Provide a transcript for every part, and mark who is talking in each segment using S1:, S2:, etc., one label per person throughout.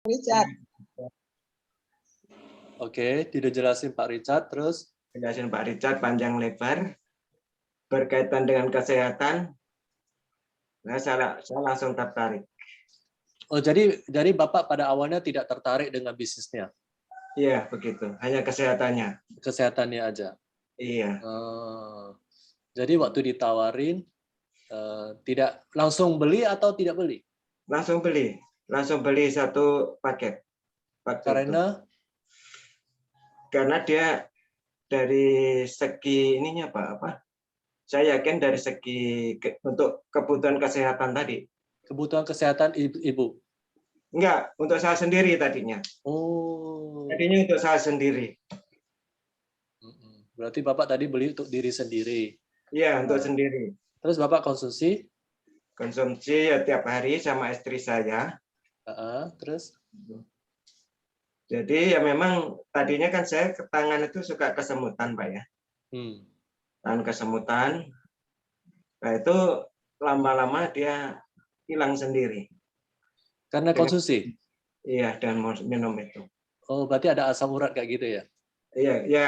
S1: Richard.
S2: Oke, tidak jelasin Pak Richard, terus?
S3: Jelasin Pak Richard panjang lebar berkaitan dengan kesehatan. Nah, saya langsung tertarik.
S2: Oh, jadi Bapak pada awalnya tidak tertarik dengan bisnisnya?
S3: Iya, begitu. Hanya kesehatannya.
S2: Kesehatannya aja?
S3: Iya.
S2: Jadi waktu ditawarin, tidak langsung beli atau tidak beli?
S3: Langsung beli. Langsung beli satu paket. Karena dia dari segi ininya Pak, saya yakin dari segi untuk kebutuhan kesehatan tadi.
S2: Kebutuhan kesehatan ibu?
S3: Enggak, untuk saya sendiri tadinya.
S2: Oh.
S3: Tadinya untuk saya sendiri.
S2: Berarti Bapak tadi beli untuk diri sendiri?
S3: Iya, untuk sendiri.
S2: Terus Bapak konsumsi?
S3: Konsumsi ya tiap hari sama istri saya.
S2: Terus?
S3: Jadi ya memang tadinya kan saya ke tangan itu suka kesemutan Pak ya. Tangan kesemutan. Nah itu lama-lama dia hilang sendiri.
S2: Karena konsumsi?
S3: Iya, dan minum itu.
S2: Oh, berarti ada asam urat kayak gitu ya?
S3: Iya, ya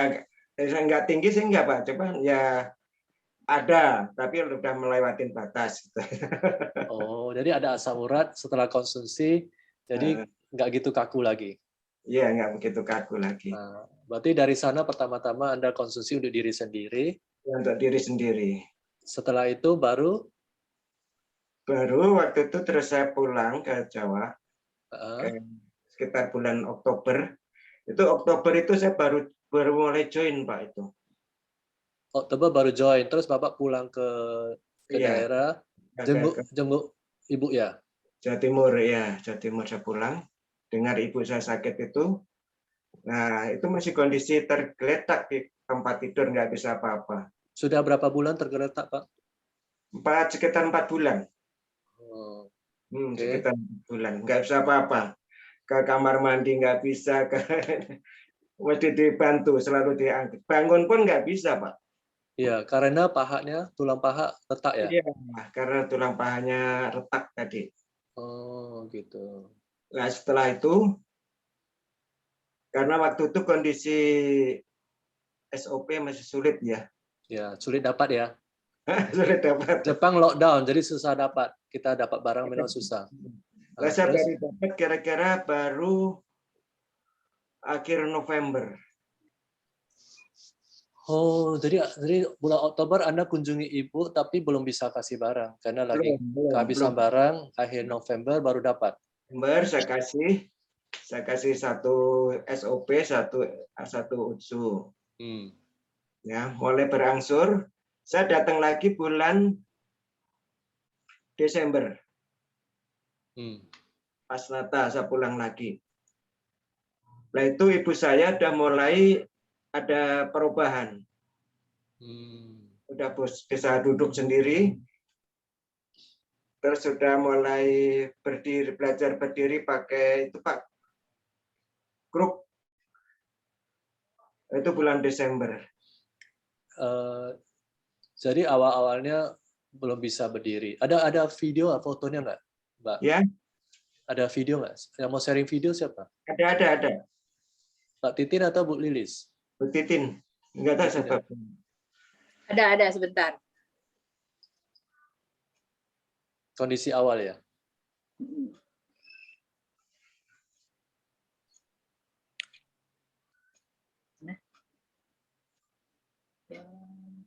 S3: nggak tinggi sih enggak Pak, cuman ya ada, tapi udah melewatin batas.
S2: Oh, jadi ada asam urat setelah konsumsi, jadi nggak gitu kaku lagi?
S3: Iya, nggak begitu kaku lagi.
S2: Nah, berarti dari sana pertama-tama Anda konsumsi untuk diri sendiri?
S3: Ya, untuk diri sendiri.
S2: Setelah itu baru
S3: waktu itu terus saya pulang ke Jawa, sekitar bulan Oktober. Oktober itu saya baru mulai join Pak itu.
S2: Oktober baru join, terus Bapak pulang ke daerah, jenguk ibu ya?
S3: Jawa Timur ya, Jawa Timur saya pulang. Dengar ibu saya sakit itu. Nah, itu masih kondisi tergeletak di tempat tidur, nggak bisa apa-apa.
S2: Sudah berapa bulan tergeletak, Pak?
S3: Sekitar 4 bulan. Sekitar 4 bulan, nggak bisa apa-apa. Ke kamar mandi nggak bisa, mesti dibantu, selalu diangkat. Bangun pun nggak bisa, Pak.
S2: Iya, karena pahanya, tulang paha retak ya?
S3: Iya, karena tulang pahanya retak tadi.
S2: Oh, gitu.
S3: Nah, setelah itu, karena waktu itu kondisi SOP masih sulit ya.
S2: Ya, sulit dapat ya.
S3: Sulit dapat.
S2: Jepang lockdown, jadi susah dapat. Kita dapat barang memang susah.
S3: Nah, saya baru dapat kira-kira baru akhir November.
S2: Oh, jadi bulan Oktober Anda kunjungi ibu, tapi belum bisa kasih barang karena lagi kehabisan barang. Akhir November baru dapat.
S3: November saya kasih satu SOP, satu UTSU. Ya, mulai berangsur. Saya datang lagi bulan Desember. Pas Natal saya pulang lagi. Nah itu ibu saya udah mulai ada perubahan. Udah bisa duduk sendiri. Terus sudah mulai belajar berdiri pakai itu Pak, kruk. Itu bulan Desember.
S2: Jadi awal-awalnya belum bisa berdiri. Ada video, fotonya nggak, Mbak?
S3: Ya.
S2: Ada video nggak? Yang mau sharing video siapa?
S3: Ada.
S2: Mbak Titin atau Bu Lilis?
S3: Bu Titin. Enggak tahu siapa.
S1: Ada sebentar.
S2: Kondisi awal ya?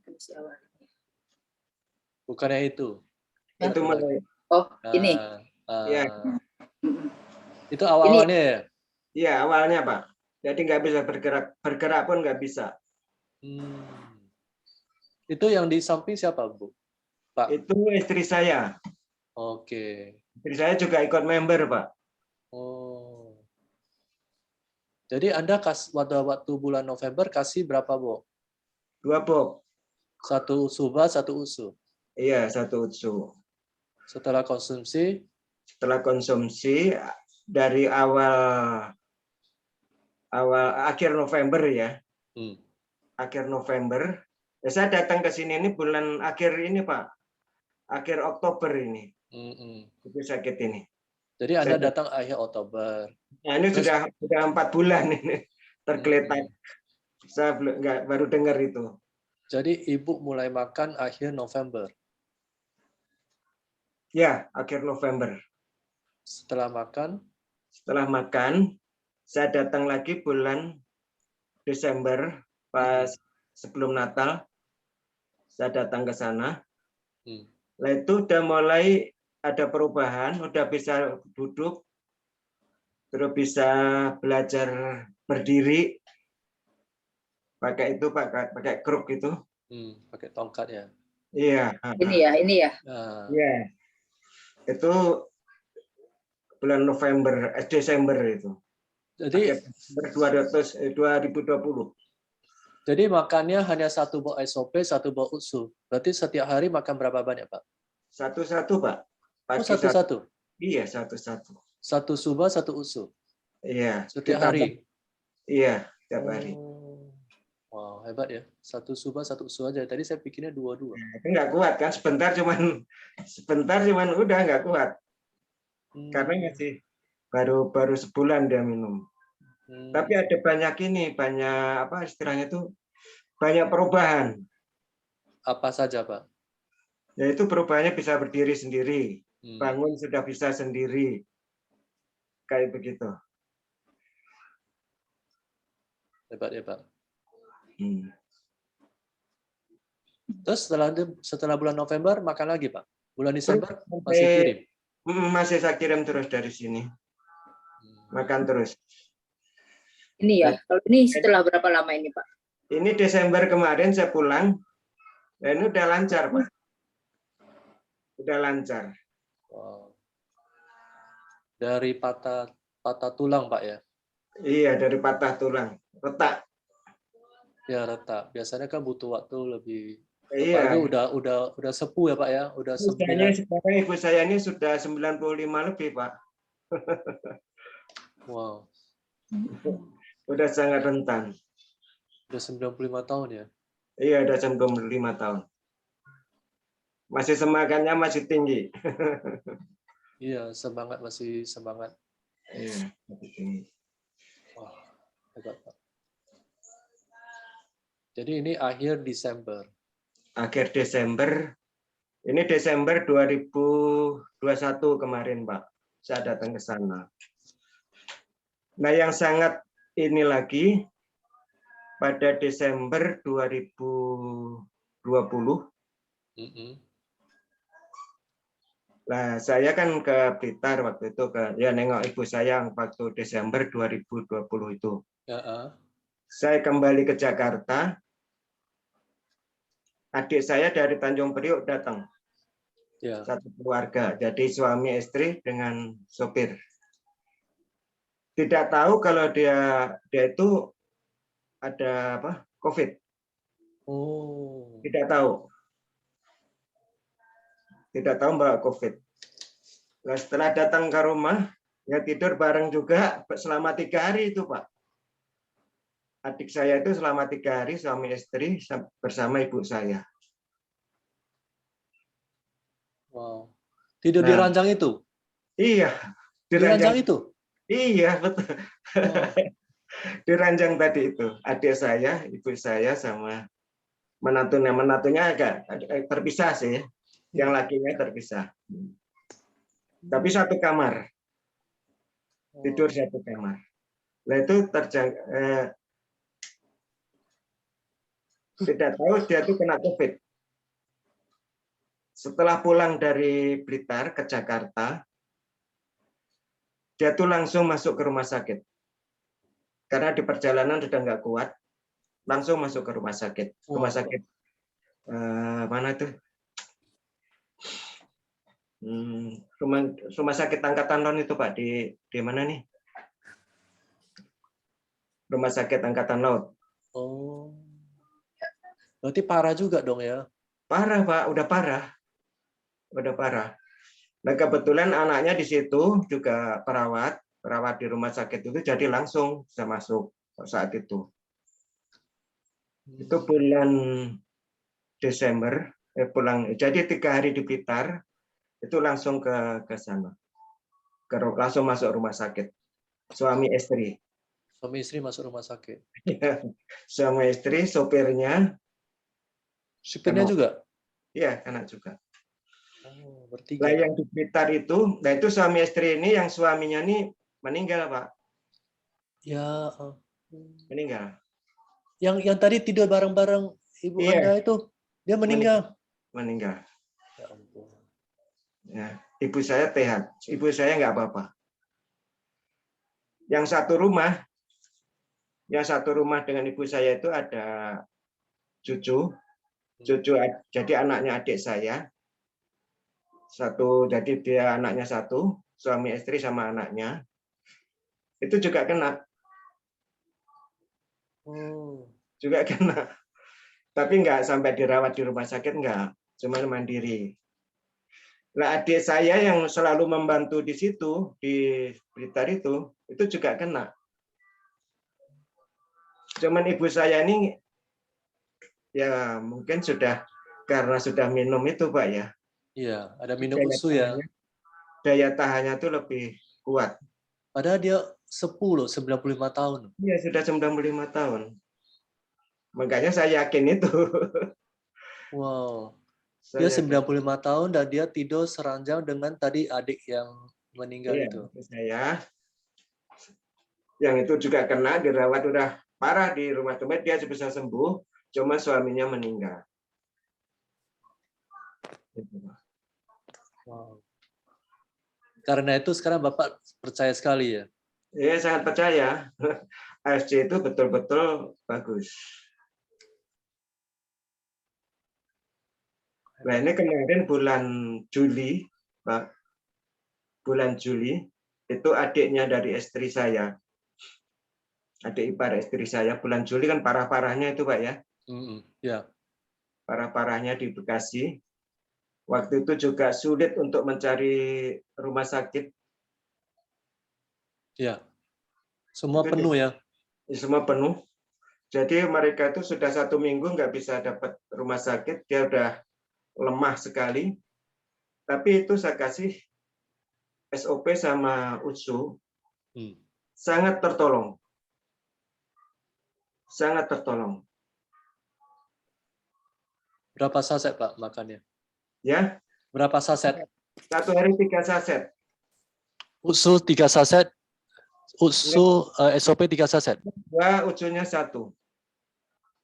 S1: Kondisi awal.
S2: Bukannya itu?
S3: Itu mulai.
S1: Oh, ini.
S3: Ya.
S2: Itu awal-awalnya ya?
S3: Iya, awalnya Pak. Jadi nggak bisa bergerak pun nggak bisa.
S2: Itu yang di samping siapa, Bu? Pak?
S3: Itu istri saya.
S2: Oke.
S3: Istri saya juga ikut member, Pak.
S2: Oh. Jadi Anda waktu bulan November kasih berapa, Bu?
S3: 2 box.
S2: 1 suba, 1 usu.
S3: Iya, 1 usu.
S2: Setelah konsumsi?
S3: Setelah konsumsi dari akhir November ya. Akhir November. Ya, saya datang ke sini ini bulan akhir ini Pak. Akhir Oktober ini. Itu sakit ini.
S2: Jadi Anda datang akhir Oktober.
S3: Nah, ini
S2: Terus,
S3: sudah 4 bulan ini tergeletak. Saya baru dengar itu.
S2: Jadi Ibu mulai makan akhir November.
S3: Ya, akhir November.
S2: Setelah makan,
S3: saya datang lagi bulan Desember pas sebelum Natal. Saya datang ke sana. Nah, itu udah mulai ada perubahan, udah bisa duduk, terus bisa belajar berdiri, pakai kruk itu.
S2: Pakai tongkat ya.
S3: Iya.
S1: Ini ya.
S3: Iya. Itu bulan Desember itu.
S2: Jadi
S3: 2020.
S2: Jadi makannya hanya 1 box SOP, 1 box USU. Berarti setiap hari makan berapa banyak, Pak?
S3: Satu-satu, Pak.
S2: Oh, satu-satu?
S3: Iya, satu-satu.
S2: 1 suba, 1 USU?
S3: Iya.
S2: Setiap hari?
S3: Iya, setiap hari.
S2: Wow, hebat ya. 1 suba, 1 USU aja. Tadi saya pikirnya 2-2.
S3: Itu nggak kuat kan, sebentar cuman udah nggak kuat. Karena masih baru sebulan dia minum. Tapi ada banyak apa istilahnya itu, banyak perubahan.
S2: Apa saja, Pak?
S3: Yaitu perubahannya bisa berdiri sendiri, bangun sudah bisa sendiri, kayak begitu.
S2: Hebat ya, Pak. Terus setelah bulan November makan lagi, Pak? Bulan Desember masih kirim?
S3: Masih saya kirim terus dari sini. Makan terus.
S1: Ini ya. Kalau ini setelah berapa lama ini, Pak?
S3: Ini Desember kemarin saya pulang, dan ini udah lancar, Pak. Udah lancar.
S2: Wow. Dari patah tulang, Pak ya?
S3: Iya, dari patah tulang, retak.
S2: Ya, retak. Biasanya kan butuh waktu lebih.
S3: Iya.
S2: Apalagi udah sepuh ya, Pak ya? Udah
S3: Sekarang ibu saya ini sudah 95 lebih, Pak.
S2: Wow.
S3: Udah sangat rentan.
S2: Udah 95 tahun ya?
S3: Iya, udah 95 tahun. Masih semangatnya masih tinggi.
S2: Iya, masih semangat.
S3: Iya, masih tinggi.
S2: Wah, hebat, Pak. Jadi ini akhir Desember.
S3: Akhir Desember. Ini Desember 2021 kemarin, Pak. Saya datang ke sana. Nah, yang sangat ini lagi, pada Desember 2020, nah, saya kan ke Blitar waktu itu, nengok ibu saya waktu Desember 2020 itu. Saya kembali ke Jakarta, adik saya dari Tanjung Priok datang. Satu keluarga, jadi suami istri dengan sopir. Tidak tahu kalau dia itu ada apa? COVID. Tidak tahu. Tidak tahu Mbak COVID. Nah, setelah datang ke rumah, ya tidur bareng juga selama 3 hari itu, Pak. Adik saya itu selama 3 hari suami istri bersama ibu saya.
S2: Wow. Tidur di ranjang itu?
S3: Iya.
S2: Di ranjang itu?
S3: Iya, betul. Oh. Di ranjang tadi itu, adik saya, ibu saya, sama menantunya. Menantunya agak terpisah sih, yang lakinya terpisah. Tapi satu kamar, tidur satu kamar. Nah itu tidak tahu dia itu kena COVID. Setelah pulang dari Blitar ke Jakarta, dia tuh langsung masuk ke rumah sakit. Karena di perjalanan sudah nggak kuat, langsung masuk ke rumah sakit. Rumah sakit mana itu? Rumah sakit Angkatan Laut itu, Pak, di mana nih? Rumah sakit Angkatan Laut.
S2: Oh, berarti parah juga dong ya?
S3: Parah, Pak, udah parah. Nah, kebetulan anaknya di situ juga perawat di rumah sakit itu, jadi langsung bisa masuk saat itu. Itu bulan Desember, pulang. Jadi 3 hari di Blitar, itu langsung ke sana. langsung masuk rumah sakit. Suami istri.
S2: Suami istri masuk rumah sakit.
S3: Suami istri, sopirnya,
S2: Supirnya juga?
S3: iya, kena juga.
S2: Oh,
S3: Lah
S2: bertiga.
S3: yang di Blitar itu, nah itu suami istri ini yang suaminya ini meninggal, Pak.
S2: Ya,
S3: Meninggal.
S2: yang tadi tidur bareng-bareng ibu
S3: Iya.
S2: Anda itu, dia meninggal.
S3: Meninggal.
S2: Ya ampun.
S3: Ya, ibu saya sehat. Ibu saya nggak apa-apa. Yang satu rumah dengan ibu saya itu ada cucu, jadi anaknya adik saya. Jadi dia anaknya satu, suami istri sama anaknya. Itu juga kena.
S2: Oh.
S3: Juga kena. Tapi nggak sampai dirawat di rumah sakit, nggak. Cuma mandiri. Nah, adik saya yang selalu membantu di situ, di Blitar itu juga kena. Cuman ibu saya ini, ya mungkin karena sudah minum itu, Pak ya.
S2: Iya, ada minum usu ya.
S3: Daya tahannya itu lebih kuat.
S2: Padahal dia sepuh loh, 95 tahun.
S3: Iya, sudah 95 tahun. Makanya saya yakin itu.
S2: Wow. Dia 95 tahun dan dia tidur seranjang dengan tadi adik yang meninggal itu.
S3: Saya yang itu juga kena, dirawat udah parah di rumah sakit, dia bisa sembuh, cuma suaminya meninggal.
S2: Wow. Karena itu sekarang Bapak percaya sekali ya?
S3: Iya, sangat percaya. AFC itu betul-betul bagus. Nah, ini kemarin bulan Juli, Pak. Bulan Juli, itu adiknya dari istri saya. Adik ipar istri saya. Bulan Juli kan parah-parahnya itu, Pak ya.
S2: Ya.
S3: Parah-parahnya di Bekasi. Waktu itu juga sulit untuk mencari rumah sakit.
S2: Ya. Semua penuh ya?
S3: Semua penuh. Jadi mereka itu sudah 1 minggu nggak bisa dapat rumah sakit. Dia udah lemah sekali. Tapi itu saya kasih SOP sama USU. Sangat tertolong. Sangat tertolong.
S2: Berapa saset, Pak, makannya?
S3: Ya.
S2: Berapa saset?
S3: 1 hari 3 saset.
S2: USU 3 saset. USU SOP 3 saset.
S3: 2, USU-nya 1.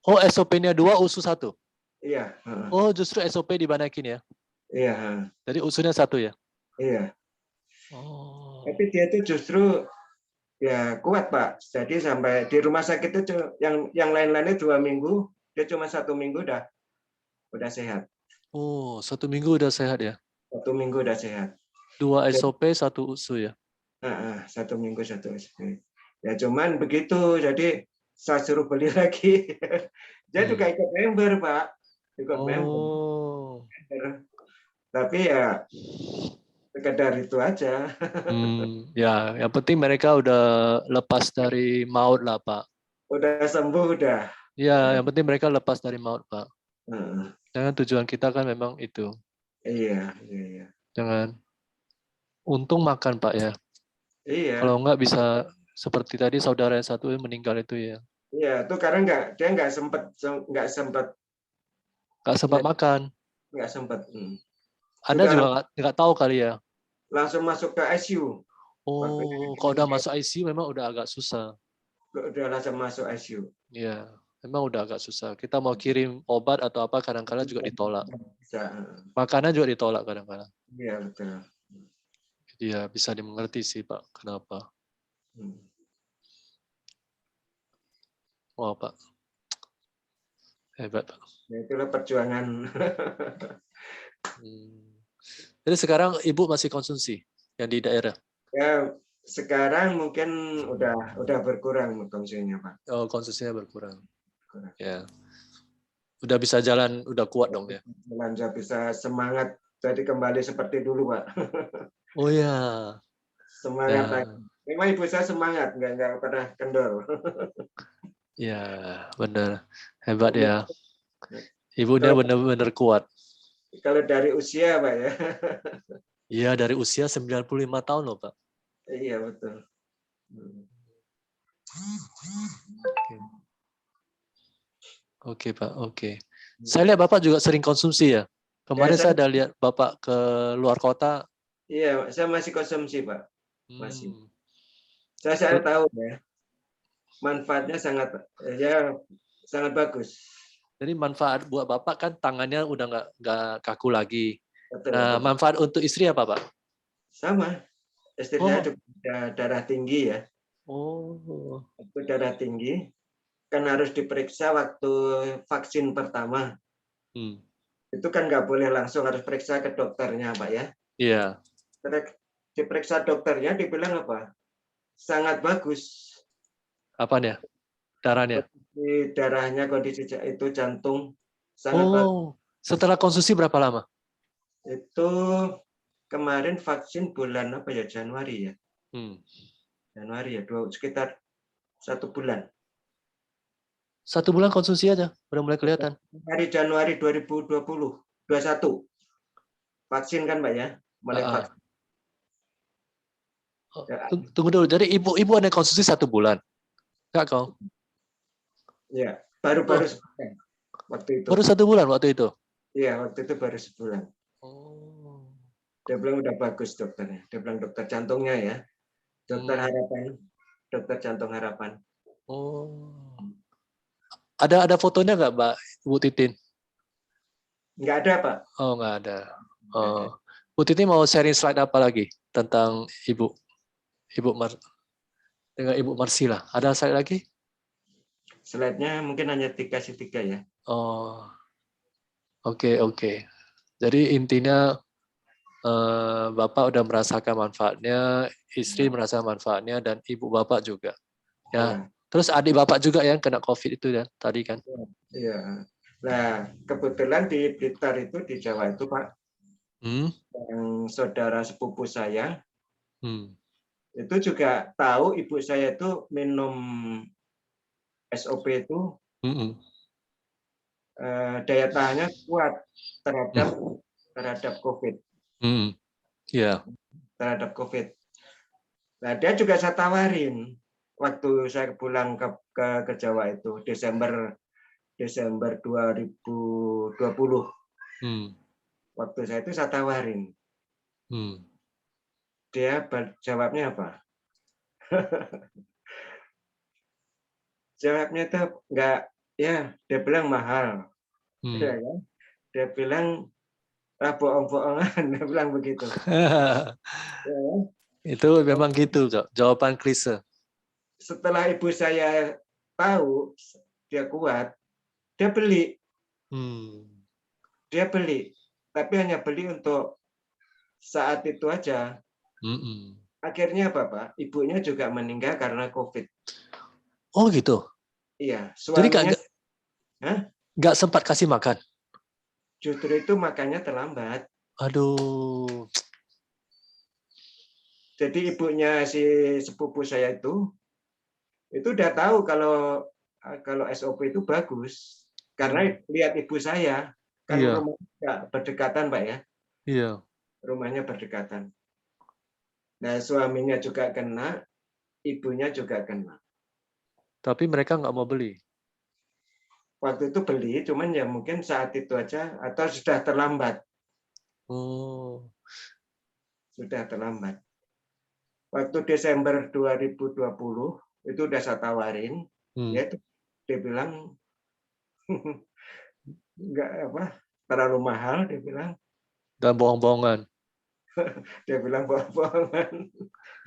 S2: Oh, SOP-nya 2, USU 1.
S3: Iya.
S2: Oh, justru SOP dibanakin ya?
S3: Iya.
S2: Jadi USU-nya 1 ya?
S3: Iya.
S2: Oh.
S3: Tapi dia itu justru ya kuat, Pak. Jadi sampai di rumah sakit itu yang lain-lainnya 2 minggu, dia cuma 1 minggu udah sehat.
S2: Oh, 1 minggu udah sehat ya?
S3: 1 minggu udah sehat.
S2: 2 SOP, 1 USU ya?
S3: 1 minggu 1 SOP. Ya cuman begitu, jadi saya suruh beli lagi. Dia juga ikut member, Pak. Ikut member. Tapi ya sekedar itu aja.
S2: Ya, yang penting mereka udah lepas dari maut lah, Pak.
S3: Udah sembuh, udah.
S2: Ya, yang penting mereka lepas dari maut, Pak.
S3: Heeh.
S2: Jangan tujuan kita kan memang itu.
S3: Iya.
S2: Jangan. Untung makan, Pak ya.
S3: Iya.
S2: Kalau enggak bisa seperti tadi saudara yang satu meninggal itu ya.
S3: Iya, itu karena dia nggak sempat
S2: makan.
S3: Nggak sempat.
S2: Anda juga nggak tahu kali ya.
S3: Langsung masuk ke ICU.
S2: Oh, kalau udah masuk ICU memang udah agak susah.
S3: Udah langsung masuk ICU.
S2: Iya, memang udah agak susah. Kita mau kirim obat atau apa kadang-kadang juga ditolak. Makanan juga ditolak kadang-kadang.
S3: Iya, betul.
S2: Iya, bisa dimengerti sih, Pak. Kenapa? Wah, Pak. Hebat, Pak.
S3: Ya, itulah perjuangan.
S2: Jadi sekarang Ibu masih konsumsi yang di daerah?
S3: Ya, sekarang mungkin udah berkurang konsumsinya, Pak.
S2: Oh, konsumsinya berkurang. Ya. Udah bisa jalan, udah kuat dong ya.
S3: Jalan bisa semangat jadi kembali seperti dulu, Pak.
S2: Oh ya.
S3: Semangat lagi. Memang ibu saya semangat, nggak pernah kendor.
S2: Ya, benar. Hebat ya. Ibunya benar-benar kuat.
S3: Kalau dari usia, Pak ya.
S2: Iya, dari usia 95 tahun loh, Pak.
S3: Iya betul.
S2: Oke, Pak. Oke. Saya lihat Bapak juga sering konsumsi ya. Kemarin saya ada lihat Bapak ke luar kota.
S3: Iya, saya masih konsumsi, Pak. Masih.
S2: Hmm.
S3: Saya tahu ya. Manfaatnya sangat bagus.
S2: Jadi manfaat buat Bapak kan tangannya udah nggak kaku lagi.
S3: Betul,
S2: Nah,
S3: betul.
S2: manfaat untuk istri apa, Pak?
S3: Sama. Istri saya juga ada darah tinggi ya.
S2: Oh.
S3: Itu darah tinggi. Kan harus diperiksa waktu vaksin pertama. Itu kan nggak boleh langsung, harus periksa ke dokternya, Pak ya.
S2: Iya.
S3: Diperiksa dokternya, dibilang apa? Sangat bagus.
S2: Apanya? Darahnya?
S3: Kondisi darahnya, kondisi itu jantung sangat bagus.
S2: Setelah konsumsi berapa lama?
S3: Itu kemarin vaksin bulan apa ya, Januari ya. Januari ya, sekitar 1 bulan.
S2: 1 bulan konsumsi aja, udah mulai kelihatan.
S3: Hari Januari 2021. Vaksin kan, Pak ya? Mulai vaksin.
S2: Tunggu dulu, jadi ibu ada konsumsi 1 bulan? Enggak kau?
S3: Ya, baru sebulan waktu itu.
S2: Baru 1 bulan waktu itu?
S3: Iya, waktu itu baru sebulan.
S2: Oh.
S3: Dia bilang udah bagus dokternya. Dia bilang dokter jantungnya ya. Dokter Harapan. Dokter Jantung Harapan.
S2: Oh. Ada fotonya nggak, Mbak Bu Titin?
S3: Nggak ada, Pak.
S2: Oh, nggak ada. Oh. Bu Titin mau sharing slide apa lagi tentang dengan Ibu Marsila? Ada slide lagi?
S3: Slide-nya mungkin hanya 3 ya.
S2: Oh. Oke. Jadi intinya Bapak udah merasakan manfaatnya, istri merasakan manfaatnya, dan ibu Bapak juga. Ya. Terus adik Bapak juga yang kena COVID itu ya tadi kan?
S3: Iya. Nah, kebetulan di Blitar itu, di Jawa itu, Pak, yang saudara sepupu saya itu juga tahu ibu saya itu minum SOP itu daya tahannya kuat terhadap COVID. Terhadap COVID. Nah, dia juga saya tawarin waktu saya pulang ke Jawa itu Desember 2020. Waktu saya itu saya tawarin. Dia jawabnya apa? Jawabnya itu enggak, ya dia bilang mahal. Ya, kan? Dia bilang bohong-bohongan, dia bilang begitu. Ya.
S2: Itu memang gitu, jawaban klise.
S3: Setelah ibu saya tahu dia kuat, dia beli. Dia beli, tapi hanya beli untuk saat itu aja. Akhirnya apa, Pak? Ibunya juga meninggal karena COVID.
S2: Oh gitu?
S3: Iya.
S2: Suaminya. Jadi nggak sempat kasih makan?
S3: Justru itu makannya terlambat.
S2: Aduh.
S3: Jadi ibunya si sepupu saya itu udah tahu kalau SOP itu bagus. Karena lihat ibu saya, kan rumahnya berdekatan, Pak ya.
S2: Iya.
S3: Rumahnya berdekatan. Nah, suaminya juga kena, ibunya juga kena.
S2: Tapi mereka nggak mau beli?
S3: Waktu itu beli, cuman ya mungkin saat itu aja, atau sudah terlambat.
S2: Oh.
S3: Sudah terlambat. Waktu Desember 2020, itu udah saya tawarin, ya itu dia bilang, nggak terlalu mahal, dia bilang.
S2: Dan bohong-bohongan.
S3: Dia bilang bohong-bohongan.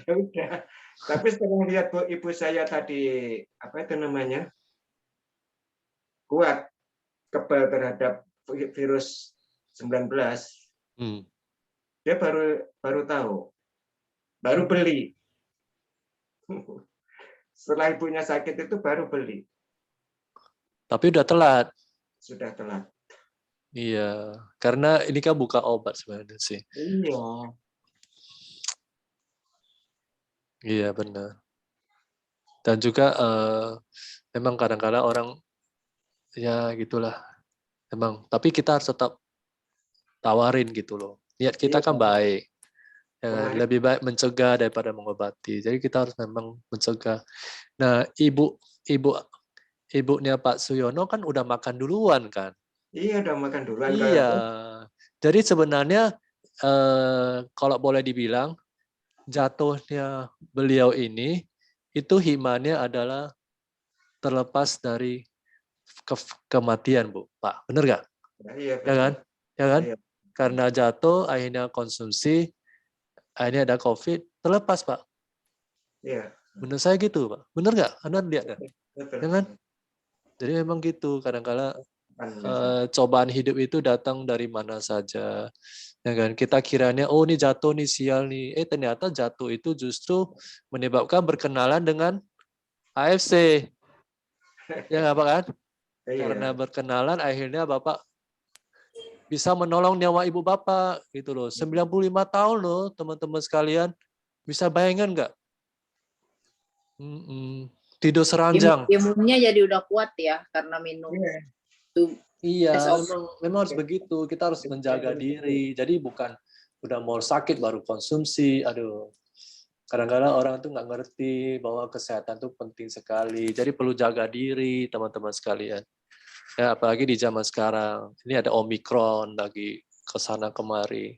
S3: Ya udah. Tapi setelah lihat ibu saya tadi kuat, kebal terhadap virus 19, dia baru tahu, baru beli. Setelah ibunya sakit itu baru beli.
S2: Tapi udah telat.
S3: Sudah telat.
S2: Iya, karena ini kan bukan obat sebenarnya sih.
S3: Iya.
S2: Iya benar. Dan juga memang kadang-kadang orang ya gitulah. Memang. Tapi kita harus tetap tawarin gitu loh. Niat kita kan baik. Ya kan?
S3: Kemarin
S2: Lebih baik mencegah daripada mengobati. Jadi kita harus memang mencegah. Nah, ibunya Pak Suyono kan udah makan duluan kan?
S3: iya udah makan duluan
S2: Iya.
S3: kalau
S2: Jadi sebenarnya kalau boleh dibilang jatuhnya beliau ini itu hikmahnya adalah terlepas dari kematian, Bu, Pak. Benar nggak?
S3: iya
S2: Ya kan?
S3: betul.
S2: Ya kan?
S3: Iya.
S2: Karena jatuh, akhirnya konsumsi, akhirnya ada COVID, terlepas, Pak.
S3: Iya.
S2: Menurut saya gitu, Pak. Benar nggak? Anda lihat kan?
S3: Betul.
S2: Ya kan? Jadi memang gitu. Kadang-kala
S3: Kan biasa.
S2: cobaan hidup itu datang dari mana saja. Ya kan? Kita kiranya, oh ini jatuh nih, sial nih. Ternyata jatuh itu justru menyebabkan berkenalan dengan AFC. Ya nggak, Pak kan? Karena
S3: Iya.
S2: berkenalan, akhirnya Bapak bisa menolong nyawa ibu Bapak. Gitu loh. 95 tahun loh, teman-teman sekalian. Bisa bayangkan nggak? Tidur seranjang.
S1: Imunnya jadi udah kuat ya karena minum
S3: Iya.
S1: itu
S2: Iya,
S1: es obat.
S2: memang harus begitu. Kita harus menjaga diri. Jadi bukan udah mau sakit baru konsumsi. Aduh, kadang-kadang orang tuh nggak ngerti bahwa kesehatan tuh penting sekali. Jadi perlu jaga diri, teman-teman sekalian. Ya, apalagi di zaman sekarang. Ini ada Omikron lagi kesana kemari.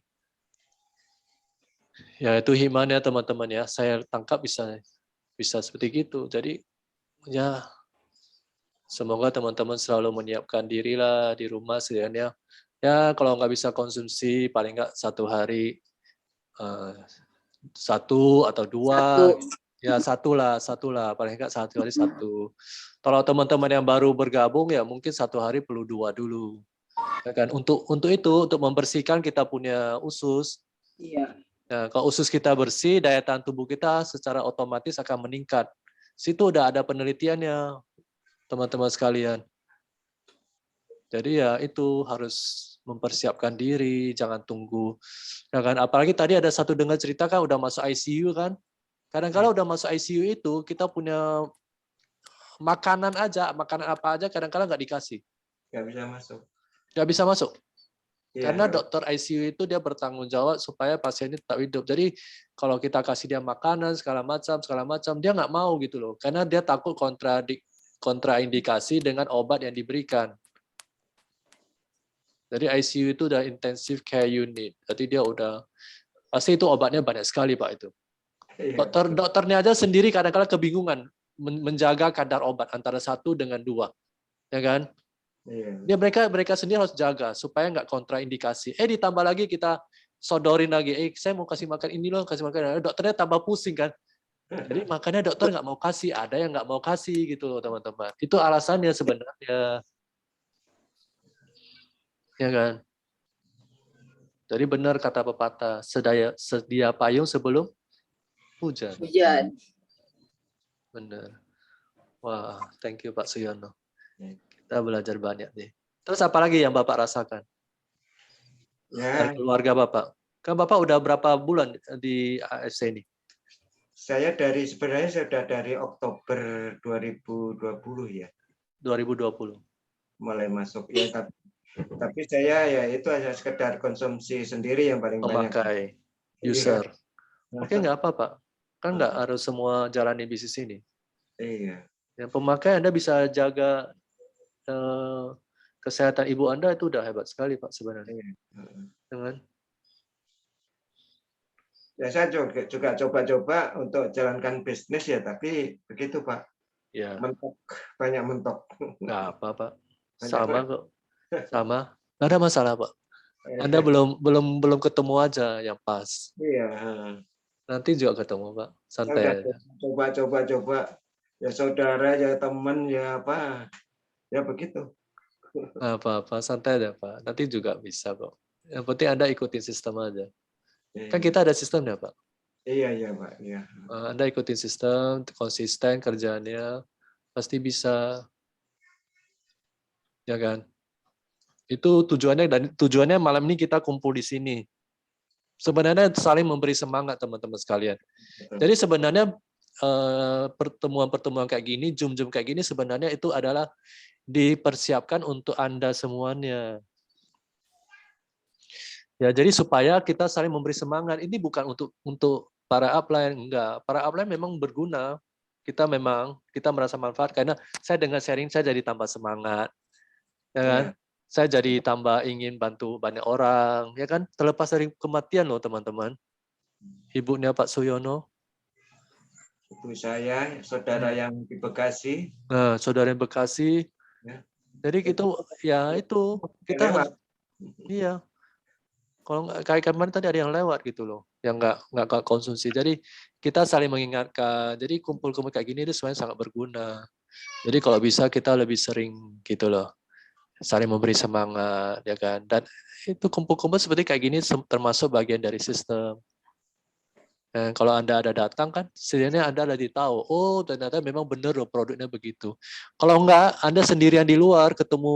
S2: Ya itu hikmahnya teman-teman ya. Saya tangkap bisa seperti gitu. Jadi ya semoga teman-teman selalu menyiapkan dirilah di rumah setidaknya. Ya kalau nggak bisa konsumsi paling nggak satu hari satu atau dua.
S1: Satu.
S2: Ya satu lah paling nggak satu hari satu. Kalau teman-teman yang baru bergabung ya mungkin satu hari perlu dua dulu. Ya kan untuk itu untuk membersihkan kita punya usus.
S1: Iya.
S2: Nah, kalau usus kita bersih, daya tahan tubuh kita secara otomatis akan meningkat. Situ udah ada penelitiannya, teman-teman sekalian. Jadi ya itu harus mempersiapkan diri, jangan tunggu. Ya kan, apalagi tadi ada satu dengar cerita kan udah masuk ICU kan. Kadang-kadang udah masuk ICU itu kita punya makanan aja, makanan apa aja kadang-kadang nggak dikasih.
S3: Nggak bisa masuk.
S2: Nggak bisa masuk.
S3: Iya.
S2: Karena dokter ICU itu dia bertanggung jawab supaya pasien ini tetap hidup. Jadi kalau kita kasih dia makanan segala macam, dia nggak mau gitu loh. Karena dia takut kontraindikasi dengan obat yang diberikan. Jadi ICU itu udah intensive care unit. Jadi dia udah pasti itu obatnya banyak sekali Pak itu.
S3: Iya.
S2: Dokternya aja sendiri kadang-kadang kebingungan menjaga kadar obat antara 1 dengan 2, ya kan?
S3: Iya.
S2: Dia mereka sendiri harus jaga supaya nggak kontraindikasi. Ditambah lagi kita sodorin lagi, saya mau kasih makan ini loh, kasih makan. Dokternya tambah pusing kan. Jadi makanya dokter nggak mau kasih, ada yang nggak mau kasih gitu loh teman-teman. Itu alasannya sebenarnya, ya kan? Jadi benar kata pepatah, sedia payung sebelum hujan.
S1: Hujan.
S2: Benar. Wah, thank you Pak Suyono. Kita belajar banyak nih. Terus apa lagi yang Bapak rasakan?
S3: Ya,
S2: Dari keluarga Bapak. Kan Bapak udah berapa bulan di AFC ini?
S3: saya sebenarnya sudah dari Oktober 2020 ya.
S2: 2020.
S3: Mulai masuk ya, tapi saya ya itu hanya sekedar konsumsi sendiri yang paling banyak.
S2: Pemakai, user. Oke, nggak apa-apa. Kan nggak harus semua jalani bisnis ini.
S3: Iya.
S2: Yang pemakai Anda bisa jaga kesehatan ibu Anda itu udah hebat sekali Pak sebenarnya.
S3: Iya.
S2: Dengan
S3: Ya saya juga coba-coba untuk jalankan bisnis ya, tapi begitu Pak.
S2: ya
S3: Mentok, banyak mentok.
S2: nggak apa Pak.
S3: Banyak
S2: Sama kok. Sama. Nggak ada masalah Pak. Anda belum ketemu aja yang pas.
S3: Iya.
S2: Nanti juga ketemu Pak.
S3: Saya
S2: Santai
S3: udah
S2: aja.
S3: coba. Ya saudara, ya teman, ya apa. Ya begitu.
S2: Apa-apa, santai aja Pak. Nanti juga bisa kok. Yang penting Anda ikutin sistem aja. Kan
S3: Iya.
S2: kita ada sistemnya Pak.
S3: Iya Pak. Iya.
S2: Anda ikutin sistem, konsisten kerjaannya, pasti bisa. Ya kan? Itu tujuannya, dan tujuannya malam ini kita kumpul di sini. Sebenarnya saling memberi semangat teman-teman sekalian.
S3: Betul.
S2: Jadi sebenarnya pertemuan-pertemuan kayak gini, Zoom kayak gini sebenarnya itu adalah dipersiapkan untuk Anda semuanya. Ya, jadi supaya kita saling memberi semangat. Ini bukan untuk para upline, enggak. Para upline memang berguna. Kita merasa manfaat karena saya dengan sharing saya jadi tambah semangat, ya kan?
S3: Iya.
S2: Saya jadi tambah ingin bantu banyak orang, ya kan? Terlepas dari kematian loh teman-teman. Ibunya Pak Suyono,
S3: Ibu saya, saudara yang di Bekasi.
S2: nah, saudara yang Bekasi.
S3: Ya.
S2: Jadi gitu, ya itu kita
S3: Lewat.
S2: iya. Kalau nggak kayak kemarin tadi ada yang lewat gitu loh, yang nggak konsumsi. Jadi kita saling mengingatkan. Jadi kumpul-kumpul kayak gini itu sebenarnya sangat berguna. Jadi kalau bisa kita lebih sering gitu loh, saling memberi semangat, ya kan. Dan itu kumpul-kumpul seperti kayak gini termasuk bagian dari sistem. Dan kalau Anda ada datang kan, setidaknya Anda lebih tahu, oh ternyata memang benar loh produknya begitu. Kalau enggak, Anda sendirian di luar, ketemu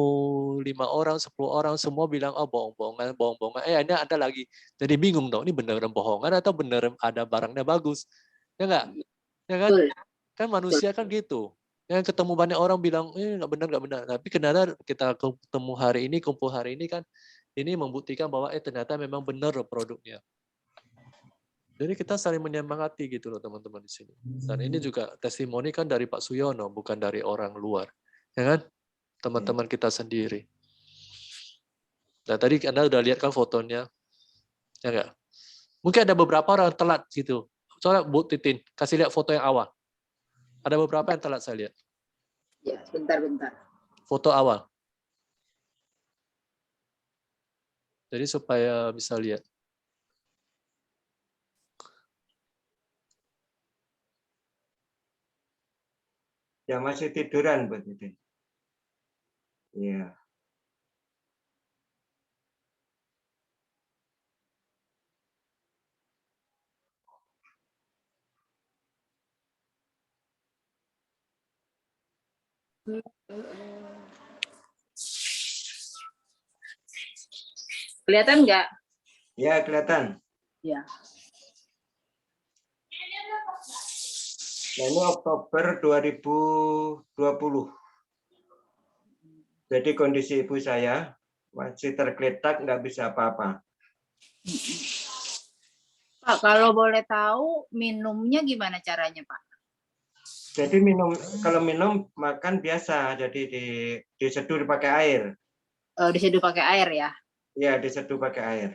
S2: 5 orang, 10 orang, semua bilang, oh bohong-bohongan, bohong-bohongan. Anda ada lagi. Jadi bingung dong, ini beneran bohongan atau beneran ada barangnya bagus. Ya enggak? Ya kan?
S1: Betul.
S2: Kan manusia kan gitu. Yang ketemu banyak orang bilang, nggak benar, nggak benar. Tapi ternyata kita ketemu hari ini, kumpul hari ini kan, ini membuktikan bahwa ternyata memang benar loh produknya. Jadi kita saling menyemangati gitu loh teman-teman di sini. Dan ini juga testimoni kan dari Pak Suyono, bukan dari orang luar. Ya kan? Teman-teman kita sendiri. Nah tadi Anda udah lihat kan fotonya. Ya enggak? Mungkin ada beberapa orang telat gitu. Soalnya Bu Titin, kasih lihat foto yang awal. Ada beberapa yang telat saya lihat.
S1: Ya, bentar-bentar.
S2: Foto awal. Jadi supaya bisa lihat.
S3: Ya masih tiduran buat itu. Iya.
S1: Kelihatan nggak?
S3: Ya kelihatan.
S1: Ya.
S3: Nah, ini Oktober 2020. Jadi kondisi ibu saya masih tergeletak, nggak bisa apa-apa.
S1: Pak, kalau boleh tahu minumnya gimana caranya, Pak?
S3: Jadi kalau minum makan biasa, jadi diseduh pakai air.
S1: Diseduh pakai air ya?
S3: Ya, diseduh pakai air.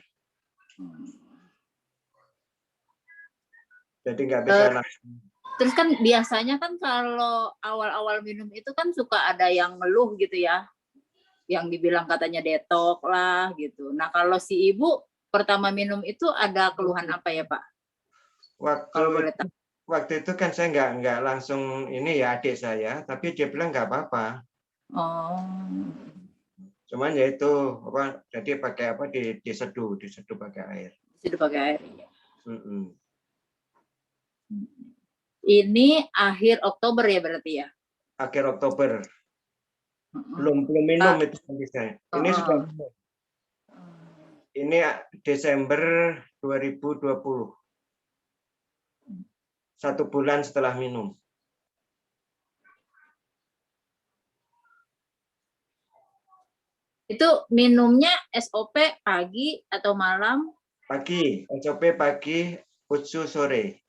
S3: Jadi nggak bisa langsung.
S1: Terus kan biasanya kan kalau awal-awal minum itu kan suka ada yang ngeluh gitu ya, yang dibilang katanya detok lah gitu. Nah kalau si ibu pertama minum itu ada keluhan apa ya Pak? Kalau boleh tahu.
S3: Waktu itu kan saya nggak langsung ini ya adik saya, tapi dia bilang nggak apa-apa.
S1: Oh.
S3: Cuman ya itu apa? Jadi pakai apa? Diseduh pakai air.
S1: Diseduh pakai air. Ini akhir Oktober ya berarti ya?
S3: Akhir Oktober. Belum minum itu saya. Ini sudah minum. Ini Desember 2020. 1 bulan setelah minum.
S1: Itu minumnya SOP pagi atau malam?
S3: Pagi, SOP pagi, Utsu sore.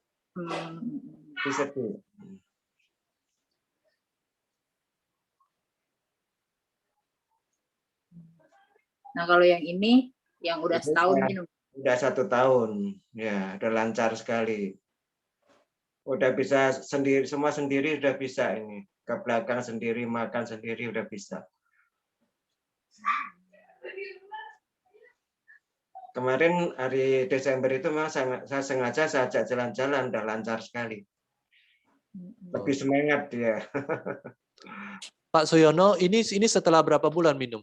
S3: Diseduh.
S1: Nah kalau yang ini, yang udah setahun minum.
S3: Udah 1 tahun, ya udah lancar sekali. Udah bisa sendiri, semua sendiri udah bisa ini. Ke belakang sendiri, makan sendiri udah bisa. Kemarin hari Desember itu memang saya sengaja saya ajak jalan-jalan, udah lancar sekali. Lebih semangat dia.
S2: Pak Suyono, ini setelah berapa bulan minum?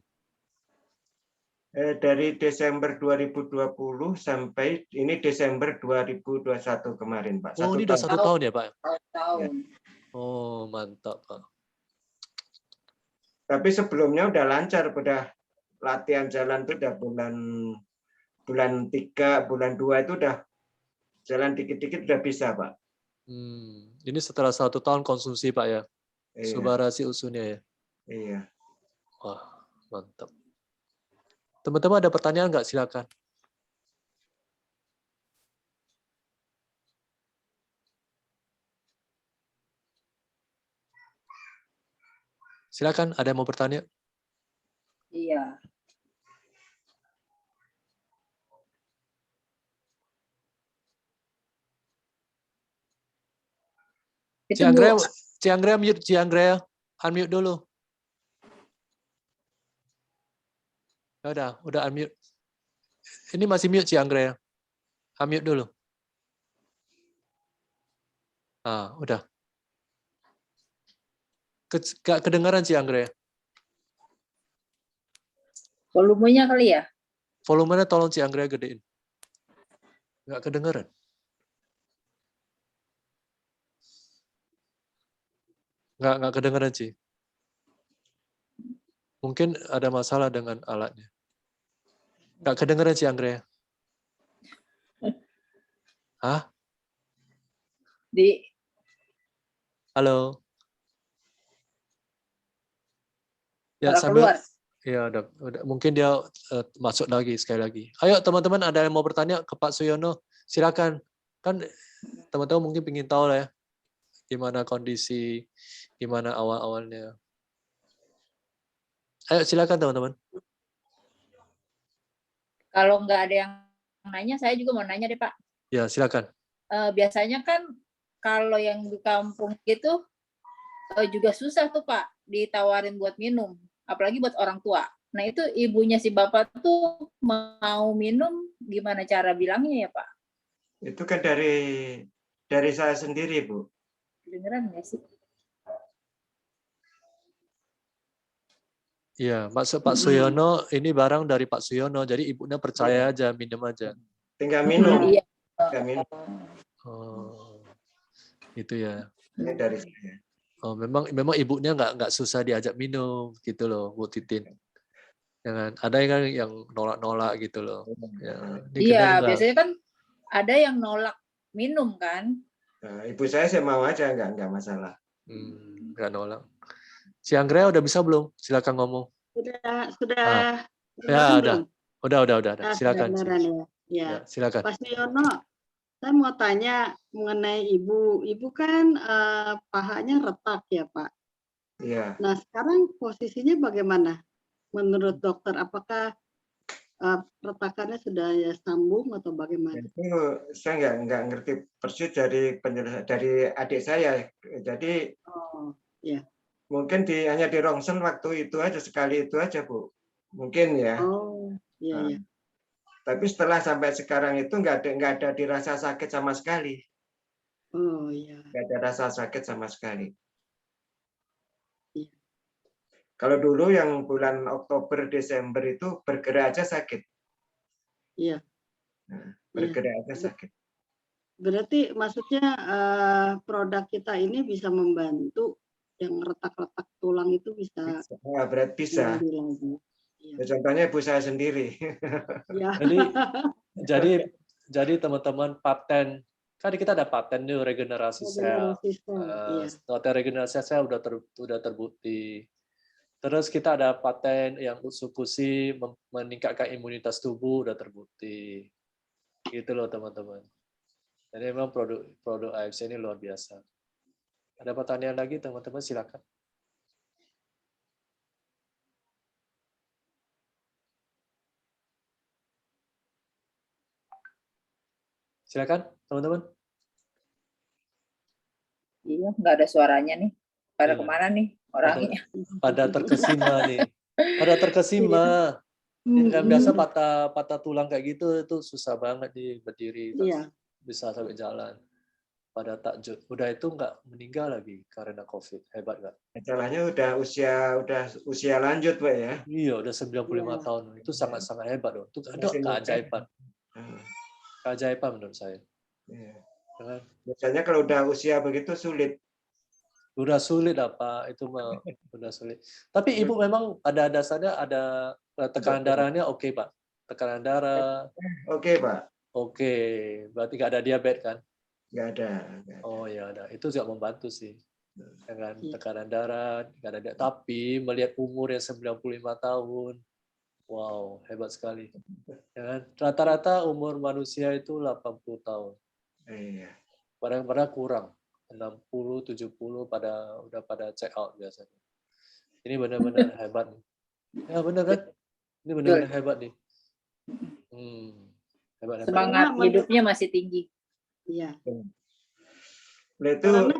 S3: Dari Desember 2020 sampai ini Desember 2021 kemarin, Pak.
S2: Oh, ini udah 1 tahun ya, Pak?
S1: Tahun.
S2: Oh, mantap, Pak.
S3: Tapi sebelumnya udah lancar, udah latihan jalan itu udah bulan 3, bulan 2 itu udah jalan dikit-dikit udah bisa, Pak.
S2: Ini setelah 1 tahun konsumsi, Pak ya?
S3: Iya.
S2: Subarashi Usunya ya?
S3: Iya.
S2: Wah, mantap. Teman-teman ada pertanyaan nggak? Silakan. Silakan, ada yang mau bertanya?
S1: Iya. Itu Bu,
S2: Cianggrea mute, Cianggrea. Unmute dulu. Udah unmute. Ini masih mute Cianggrea. Unmute dulu. Udah. Gak kedengaran Cianggrea.
S1: volumenya kali ya?
S2: Volumenya tolong Cianggrea gedein. Gak kedengaran. Nggak kedengaran, Ci. Mungkin ada masalah dengan alatnya. Nggak kedengaran, Ci Anggrek. Hah? Halo. Ya, sambil
S1: keluar.
S2: ya udah. Mungkin dia masuk lagi sekali lagi. Ayo teman-teman, ada yang mau bertanya ke Pak Suyono? Silakan. Kan teman-teman mungkin ingin tahu lah ya, gimana kondisi, gimana awal-awalnya. Ayo silakan teman-teman.
S1: Kalau nggak ada yang nanya, saya juga mau nanya deh Pak.
S2: Ya silakan.
S1: Biasanya kan kalau yang di kampung gitu juga susah tuh Pak ditawarin buat minum, apalagi buat orang tua. Nah itu ibunya si bapak tuh mau minum, gimana cara bilangnya ya Pak?
S3: Itu kan dari saya sendiri, Bu.
S1: Kedengeran nggak sih?
S2: Iya, maksud Pak Suyono ini barang dari Pak Suyono, jadi ibunya percaya aja, minum aja.
S3: Tinggal minum.
S1: Iya.
S3: Tinggal minum.
S2: Oh, itu ya.
S3: Ini dari saya.
S2: Oh, memang ibunya nggak susah diajak minum gitu loh, Bu Titin. Jangan ada yang nolak-nolak gitu loh. Ya,
S1: iya, biasanya kan ada yang nolak minum kan.
S3: Nah, ibu saya mau aja, nggak masalah.
S2: Nggak nolak. Si Anggrek udah bisa belum? Silakan ngomong.
S4: Sudah.
S2: Ya, udah. Silakan.
S4: Ya.
S2: Silakan.
S4: Pak Suyono, saya mau tanya mengenai ibu. Ibu kan pahanya retak ya, Pak.
S3: Iya.
S4: Nah, sekarang posisinya bagaimana? Menurut dokter, apakah retakannya sudah sambung atau bagaimana?
S3: Itu saya nggak ngerti persis dari penjelasan dari adik saya. Jadi
S4: ya.
S3: mungkin hanya di rongsen waktu itu aja, sekali itu aja, Bu. Mungkin ya.
S4: Iya.
S3: Tapi setelah sampai sekarang itu nggak ada dirasa sakit sama sekali.
S4: Iya.
S3: Nggak ada rasa sakit sama sekali.
S4: Iya.
S3: Kalau dulu yang bulan Oktober, Desember itu bergerak aja sakit.
S4: Iya.
S3: Bergerak aja sakit.
S4: Berarti maksudnya produk kita ini bisa membantu yang retak-retak tulang itu bisa.
S3: Berarti bisa. Ya, contohnya ibu saya sendiri.
S4: Ya.
S2: Jadi teman-teman paten, kan kita ada paten nih regenerasi sel. Paten regenerasi sel udah terbukti. Terus kita ada paten yang usukusi meningkatkan imunitas tubuh udah terbukti. Gitu loh teman-teman. Jadi memang produk AFC ini luar biasa. Ada pertanyaan lagi teman-teman, silakan. Silakan teman-teman.
S1: Iya, nggak ada suaranya nih. Pada kemana nih orangnya?
S2: Pada terkesima nih. Pada terkesima. Yang biasa patah tulang kayak gitu itu susah banget nih berdiri, bisa sampai jalan. Pada takjub. Udah itu nggak meninggal lagi karena COVID. Hebat nggak?
S3: Masalahnya udah usia lanjut, Pak ya.
S2: Iya, udah 95 tahun. Itu sangat-sangat hebat loh. Itu keajaiban. Keajaiban menurut saya.
S3: Iya.
S2: Kan?
S3: Biasanya kalau udah usia begitu sulit.
S2: Udah sulit apa itu mah udah sulit. Tapi ibu memang pada dasarnya ada tekanan darahnya oke, Pak. Tekanan darah.
S3: Oke, Pak.
S2: Oke, berarti nggak ada diabetes kan?
S3: Nggak ada.
S2: Oh ya ada. Itu juga membantu sih. Dengan tekanan darah, nggak ada. Tapi melihat umur yang 95 tahun, wow, hebat sekali. Ya kan? Rata-rata umur manusia itu 80 tahun.
S3: Iya.
S2: Kadang-kadang kurang. 60, 70 udah pada check out biasanya. Ini benar-benar hebat nih. Ya benar kan? Ini benar-benar hebat nih. Hebat.
S1: Semangat
S4: Karena
S1: hidupnya masih tinggi.
S4: Iya.
S3: Nah, itu
S4: Karena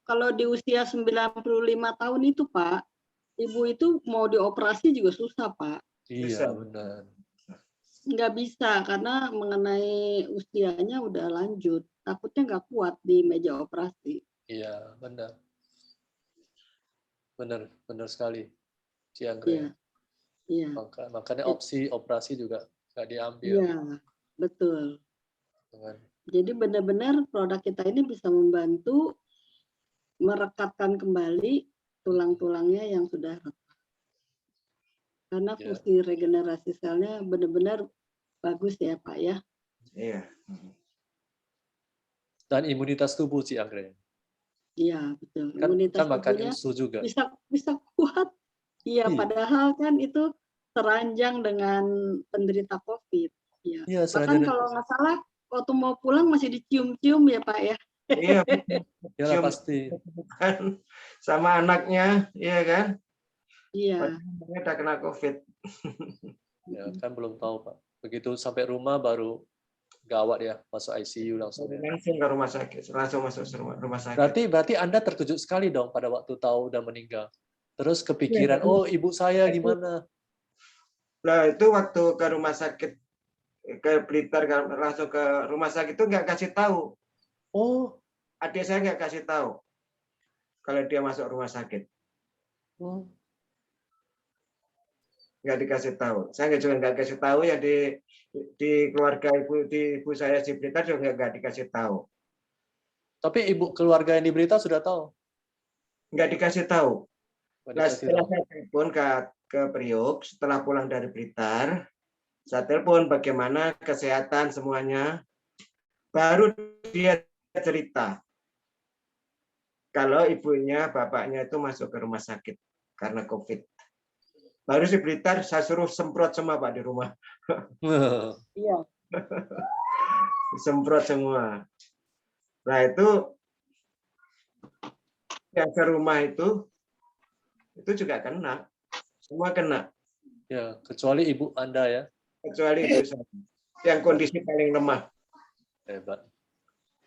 S4: kalau di usia 95 tahun itu, Pak, ibu itu mau dioperasi juga susah, Pak.
S2: Iya, benar.
S4: Nggak bisa karena mengenai usianya udah lanjut. Takutnya nggak kuat di meja operasi.
S2: Iya, benar. Benar sekali, Cian.
S4: Iya. Iya.
S2: Makanya opsi operasi juga nggak diambil.
S4: Iya, betul. Jadi benar-benar produk kita ini bisa membantu merekatkan kembali tulang-tulangnya yang sudah retak. Karena fungsi regenerasi selnya benar-benar bagus ya, Pak ya.
S3: Iya.
S2: Dan imunitas tubuh sih, Anggrek.
S4: Iya, betul.
S2: Kan
S4: Imunitas
S2: makan
S4: tubuhnya
S2: insu juga.
S4: bisa kuat. Iya, padahal kan itu seranjang dengan penderita COVID. Iya.
S2: Iya,
S4: Bahkan kalau nggak salah waktu mau pulang masih dicium-cium ya, Pak ya.
S3: Iya.
S2: Ya pasti.
S3: Sama anaknya, iya kan?
S4: Iya.
S3: Padahal udah kena COVID.
S2: Ya kan belum tahu, Pak. Begitu sampai rumah baru gawat ya, masuk ICU langsung.
S3: Langsung ke rumah sakit, langsung masuk rumah sakit.
S2: Berarti Anda terkejut sekali dong pada waktu tahu udah meninggal. Terus kepikiran, oh ibu saya gimana?
S3: Nah itu waktu ke rumah sakit ke Blitar, langsung ke rumah sakit itu nggak kasih tahu.
S2: Oh,
S3: adik saya nggak kasih tahu kalau dia masuk rumah sakit. Nggak dikasih tahu. Saya juga nggak kasih tahu ya di keluarga ibu saya di Blitar juga nggak dikasih tahu.
S2: Tapi ibu keluarga yang di berita sudah tahu?
S3: Nggak dikasih tahu. Nah, setelah saya telepon ke Priok, setelah pulang dari Blitar, saya telepon bagaimana kesehatan semuanya. Baru dia cerita kalau ibunya, bapaknya itu masuk ke rumah sakit karena COVID. Baru di Blitar saya suruh semprot semua Pak di rumah.
S4: Iya.
S3: Semprot semua. Nah itu yang serumah itu juga kena, semua kena.
S2: Ya, kecuali ibu Anda ya.
S3: Kecuali ibu saya, yang kondisi paling lemah.
S2: Hebat.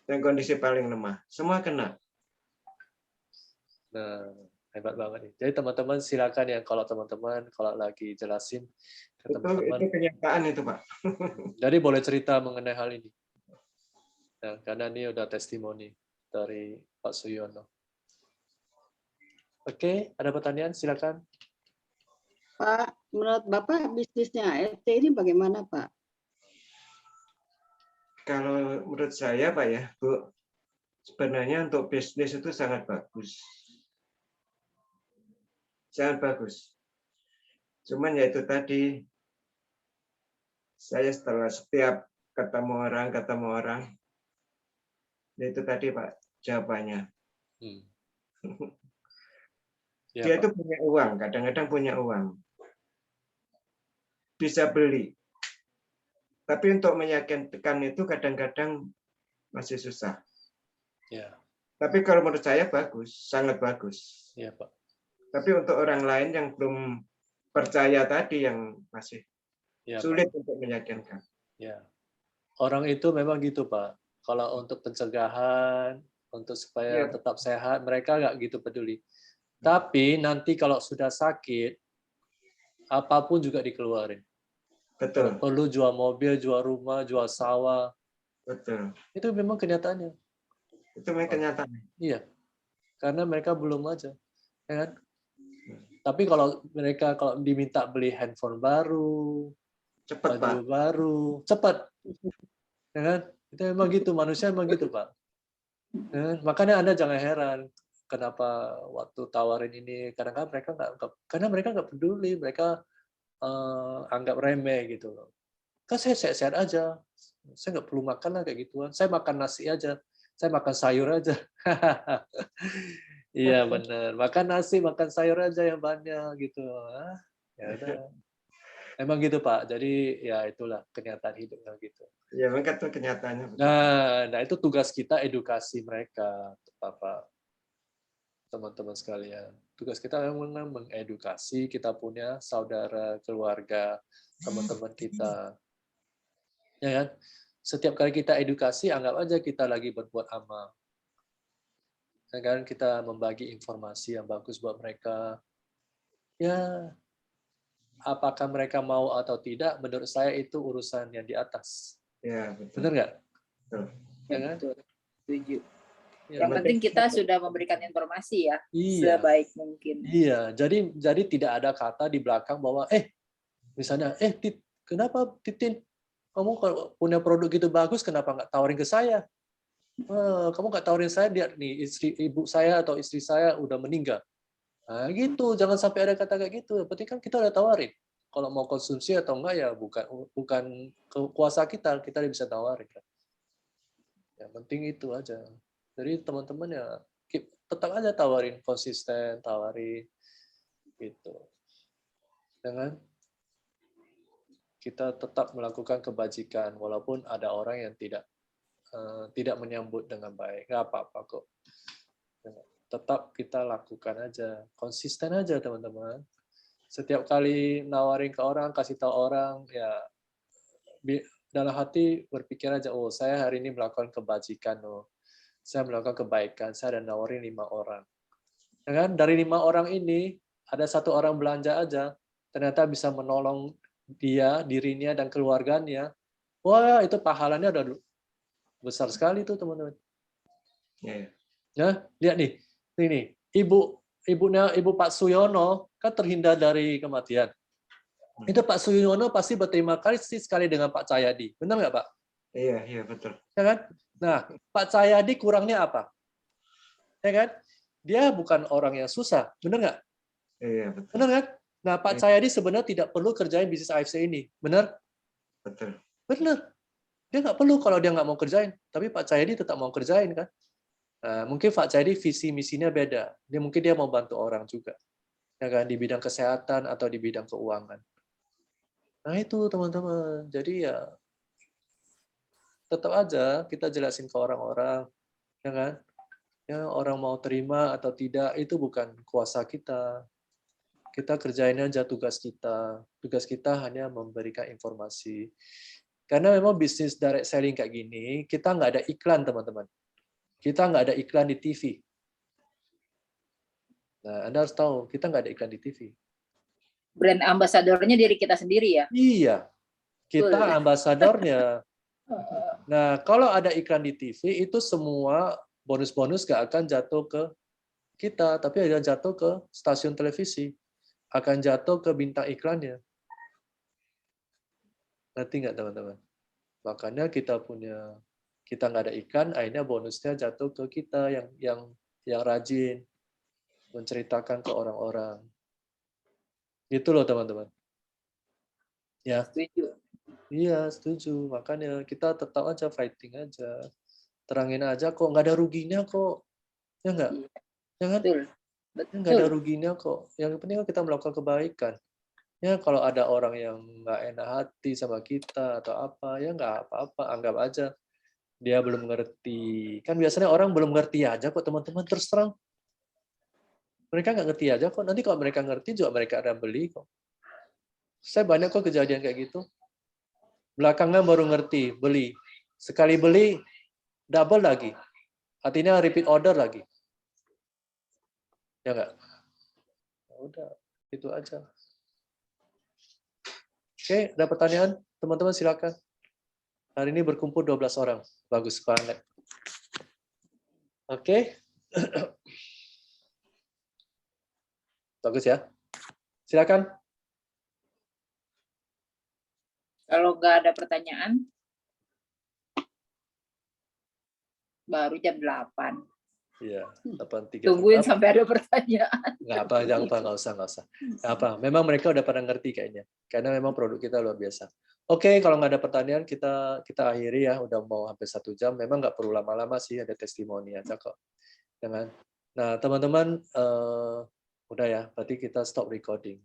S3: Yang kondisi paling lemah, semua kena.
S2: Nah, hebat banget nih. Jadi teman-teman silakan ya kalau teman-teman kalau lagi jelasin ke teman-teman.
S3: Itu kenyataan itu Pak.
S2: Jadi boleh cerita mengenai hal ini. Nah, karena ini udah testimoni dari Pak Suyono. Oke, ada pertanyaan? Silakan.
S4: Pak, menurut Bapak bisnisnya AFT ini bagaimana Pak?
S3: Kalau menurut saya Pak ya, Bu, sebenarnya untuk bisnis itu sangat bagus. Sangat bagus. Cuman ya itu tadi, saya setelah setiap ketemu orang, ya itu tadi Pak jawabannya.
S2: Ya,
S3: dia
S2: Pak.
S3: itu punya uang, kadang-kadang punya uang. Bisa beli. Tapi untuk meyakinkan itu kadang-kadang masih susah.
S2: Ya.
S3: Tapi kalau menurut saya bagus, sangat bagus.
S2: Ya, Pak.
S3: Tapi untuk orang lain yang belum percaya tadi yang masih sulit Pak untuk meyakinkan.
S2: Ya. Orang itu memang gitu, Pak. Kalau untuk pencegahan, untuk supaya tetap sehat, mereka nggak gitu peduli. Tapi nanti kalau sudah sakit, apapun juga dikeluarin.
S3: Betul.
S2: Perlu jual mobil, jual rumah, jual sawah.
S3: Betul.
S2: Itu memang kenyataannya.
S3: Itu memang kenyataannya.
S2: Iya. Karena mereka belum aja. Ya kan? Tapi kalau mereka diminta beli handphone baru,
S3: cepat,
S2: baju
S3: Pak.
S2: baru, cepat. Ya kan? Itu memang gitu, manusia memang gitu, Pak. Ya kan? Makanya Anda jangan heran kenapa waktu tawarin ini kadang-kadang karena mereka nggak peduli, mereka anggap remeh gitu loh. Kan saya sehat-sehat aja, saya nggak perlu makan lah kayak gituan, saya makan nasi aja, saya makan sayur aja. Iya benar, makan nasi, makan sayur aja yang banyak gitu. Ya udah. Emang gitu Pak, jadi ya itulah kenyataan hidupnya gitu.
S3: Ya memang itu kenyataannya.
S2: Nah itu tugas kita edukasi mereka, Pak. teman-teman sekalian. Tugas kita memang mengedukasi, kita punya saudara, keluarga, teman-teman kita. Ya kan? Setiap kali kita edukasi, anggap aja kita lagi berbuat amal. Ya kan? Kita membagi informasi yang bagus buat mereka. Ya, apakah mereka mau atau tidak, menurut saya itu urusan yang di atas.
S3: Ya, betul.
S2: Benar nggak?
S3: Betul.
S2: Ya kan?
S1: Betul. Setuju.
S2: Ya,
S1: Yang penting kita sudah memberikan informasi ya,
S2: iya.
S1: sebaik mungkin.
S2: Iya, jadi tidak ada kata di belakang bahwa misalnya kenapa Titin kamu kalau punya produk gitu bagus kenapa nggak tawarin ke saya? Kamu nggak tawarin saya, lihat nih ibu saya atau istri saya udah meninggal. Nah, gitu, jangan sampai ada kata kayak gitu. Yang penting kan kita udah tawarin. Kalau mau konsumsi atau enggak ya bukan kuasa kita bisa tawarin. Yang penting itu aja. Jadi teman-teman ya tetap aja tawarin, konsisten, tawarin gitu. Dengan kita tetap melakukan kebajikan walaupun ada orang yang tidak menyambut dengan baik. Nggak apa-apa kok. Tetap kita lakukan aja, konsisten aja teman-teman. Setiap kali nawarin ke orang, kasih tahu orang, ya dalam hati berpikir aja, oh saya hari ini melakukan kebajikan, saya melakukan kebaikan, saya ada nawarin 5 orang. Ya kan? Dari 5 orang ini, ada 1 orang belanja aja, ternyata bisa menolong dirinya dan keluarganya. Wah, itu pahalanya udah besar sekali tuh teman-teman. Ya, lihat nih, ini ibu Pak Suyono kan terhindar dari kematian. Itu Pak Suyono pasti berterima kasih sekali dengan Pak Cahyadi. Benar nggak, Pak?
S3: Iya, betul.
S2: Ya kan? Nah, Pak Cahyadi kurangnya apa? Ya kan? Dia bukan orang yang susah. Benar nggak?
S3: Iya, betul.
S2: Benar kan? Nah, Pak Cahyadi sebenarnya tidak perlu kerjain bisnis AFC ini. Benar?
S3: Betul.
S2: Benar. Dia nggak perlu kalau dia nggak mau kerjain. Tapi Pak Cahyadi tetap mau kerjain kan? Nah, mungkin Pak Cahyadi visi misinya beda. Mungkin dia mau bantu orang juga. Ya kan? Di bidang kesehatan atau di bidang keuangan. Nah itu teman-teman. Jadi ya tetap aja kita jelasin ke orang-orang, ya kan? Ya orang mau terima atau tidak itu bukan kuasa kita. Kita kerjain aja tugas kita. Tugas kita hanya memberikan informasi. Karena memang bisnis direct selling kayak gini, kita nggak ada iklan teman-teman. Kita nggak ada iklan di TV. Nah, Anda harus tahu, kita nggak ada iklan di TV.
S1: Brand ambasadornya diri kita sendiri ya?
S2: Iya, kita ambasadornya. Nah, kalau ada iklan di TV, itu semua bonus-bonus nggak akan jatuh ke kita, tapi akan jatuh ke stasiun televisi. Akan jatuh ke bintang iklannya. Ngerti nggak teman-teman? Makanya kita nggak ada iklan, akhirnya bonusnya jatuh ke kita yang rajin menceritakan ke orang-orang. Gitu loh teman-teman. Ya.
S1: Setuju.
S2: Iya, setuju. Makanya kita tetap aja fighting aja. Terangin aja kok, nggak ada ruginya kok. Ya nggak? Ya kan?
S1: Betul.
S2: Nggak ada ruginya kok. Yang penting kan kita melakukan kebaikan. Ya kalau ada orang yang nggak enak hati sama kita atau apa, ya nggak apa-apa. Anggap aja dia belum ngerti. Kan biasanya orang belum ngerti aja kok teman-teman. Terus terang. Mereka nggak ngerti aja kok. Nanti kalau mereka ngerti juga mereka ada beli kok. Saya banyak kok kejadian kayak gitu. Belakangan baru ngerti, beli. Sekali beli, double lagi. Artinya repeat order lagi. Ya nggak? Udah, itu aja. Oke, ada pertanyaan? Teman-teman silakan. Hari ini berkumpul 12 orang. Bagus banget. Oke. Bagus ya. Silakan.
S1: Kalau nggak ada pertanyaan, baru jam 8.
S2: Iya, 8.30.
S1: Tungguin sampai ada pertanyaan.
S2: Nggak usah. Nggak apa, memang mereka udah pada ngerti kayaknya. Karena memang produk kita luar biasa. Oke, kalau nggak ada pertanyaan, kita akhiri ya. Udah mau hampir 1 jam. Memang nggak perlu lama-lama sih, ada testimoni aja kok. Nah, teman-teman, udah ya, berarti kita stop recording.